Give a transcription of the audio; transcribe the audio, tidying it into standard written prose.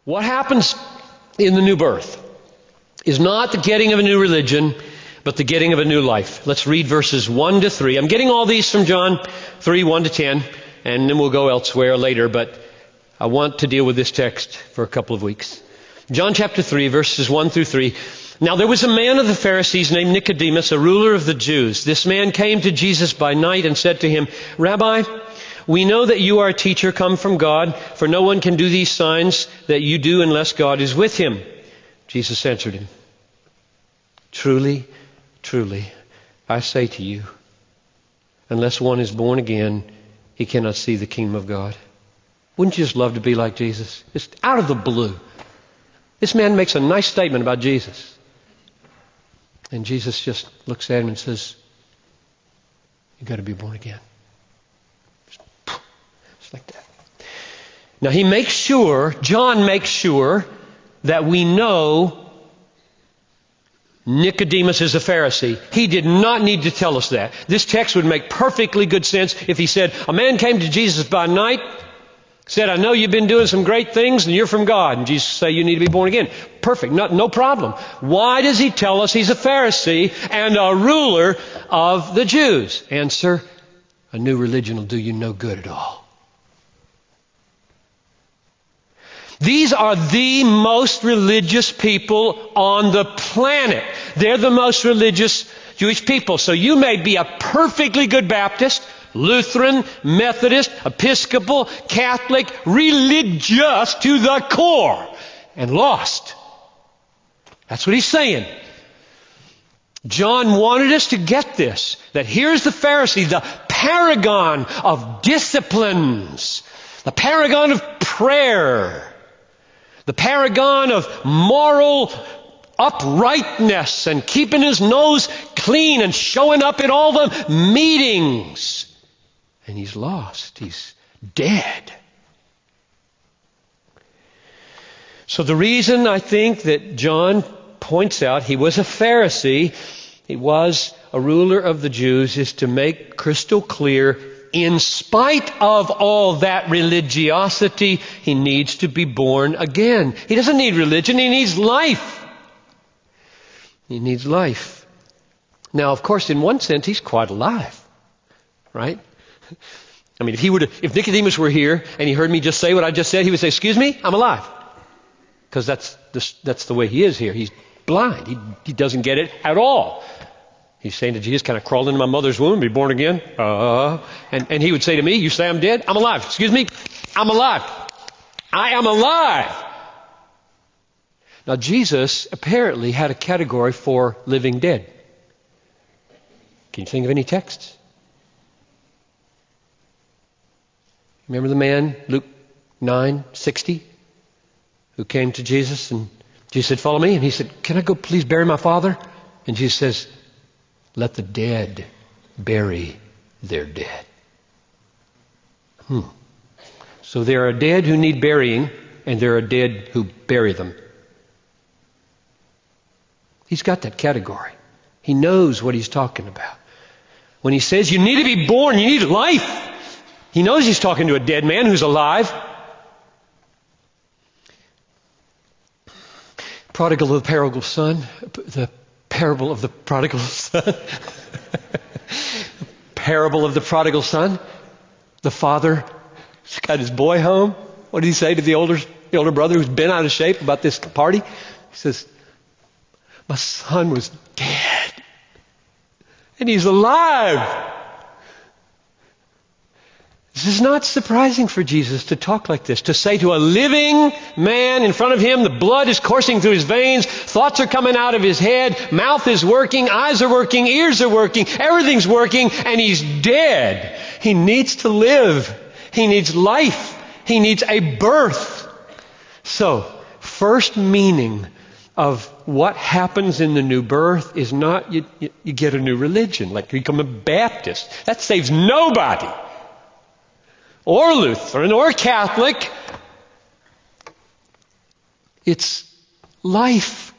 What happens in the new birth is not the getting of a new religion, but the getting of a new life. Let's read verses 1 to 3. I'm getting all these from John 3, 1 to 10, and then we'll go elsewhere later, but I want to deal with this text for a couple of weeks. John chapter 3, verses 1 through 3. Now there was a man of the Pharisees named Nicodemus, a ruler of the Jews. This man came to Jesus by night and said to him, Rabbi, we know that you are a teacher come from God, for no one can do these signs that you do unless God is with him. Jesus answered him, Truly, truly, I say to you, unless one is born again, he cannot see the kingdom of God. Wouldn't you just love to be like Jesus? Just out of the blue. This man makes a nice statement about Jesus. And Jesus just looks at him and says, you've got to be born again. Just like that. Now John makes sure that we know Nicodemus is a Pharisee. He did not need to tell us that. This text would make perfectly good sense if he said, a man came to Jesus by night, said, I know you've been doing some great things and you're from God. And Jesus said, you need to be born again. Perfect. No problem. Why does he tell us he's a Pharisee and a ruler of the Jews? Answer, a new religion will do you no good at all. These are the most religious people on the planet. They're the most religious Jewish people. So you may be a perfectly good Baptist, Lutheran, Methodist, Episcopal, Catholic, religious to the core, and lost. That's what he's saying. John wanted us to get this, that here's the Pharisee, the paragon of disciplines, the paragon of prayer, the paragon of moral uprightness and keeping his nose clean and showing up at all the meetings. And he's lost. He's dead. So the reason I think that John points out he was a Pharisee, he was a ruler of the Jews, is to make crystal clear, in spite of all that religiosity, he needs to be born again. He doesn't need religion, he needs life. He needs life. Now, of course, in one sense, he's quite alive, right? I mean, if Nicodemus were here and he heard me just say what I just said, he would say, excuse me, I'm alive. Because that's the way he is here. He's blind. He doesn't get it at all. He's saying to Jesus, can I crawl into my mother's womb and be born again? And he would say to me, you say I'm dead? I'm alive. Excuse me? I'm alive. I am alive. Now, Jesus apparently had a category for living dead. Can you think of any texts? Remember the man, Luke 9:60, who came to Jesus and Jesus said, follow me. And he said, can I go please bury my father? And Jesus says, let the dead bury their dead. So there are dead who need burying, and there are dead who bury them. He's got that category. He knows what he's talking about. When he says you need to be born, you need life, he knows he's talking to a dead man who's alive. Prodigal of the prodigal son, the parable of the prodigal son. Parable of the prodigal son. The father got his boy home. What did he say to the older brother who's been out of shape about this party? He says, my son was dead, and he's alive. This is not surprising for Jesus to talk like this, to say to a living man in front of him, the blood is coursing through his veins, thoughts are coming out of his head, mouth is working, eyes are working, ears are working, everything's working, and he's dead. He needs to live. He needs life. He needs a birth. So, first meaning of what happens in the new birth is not you get a new religion, like you become a Baptist. That saves nobody. Or Lutheran, or Catholic. It's life.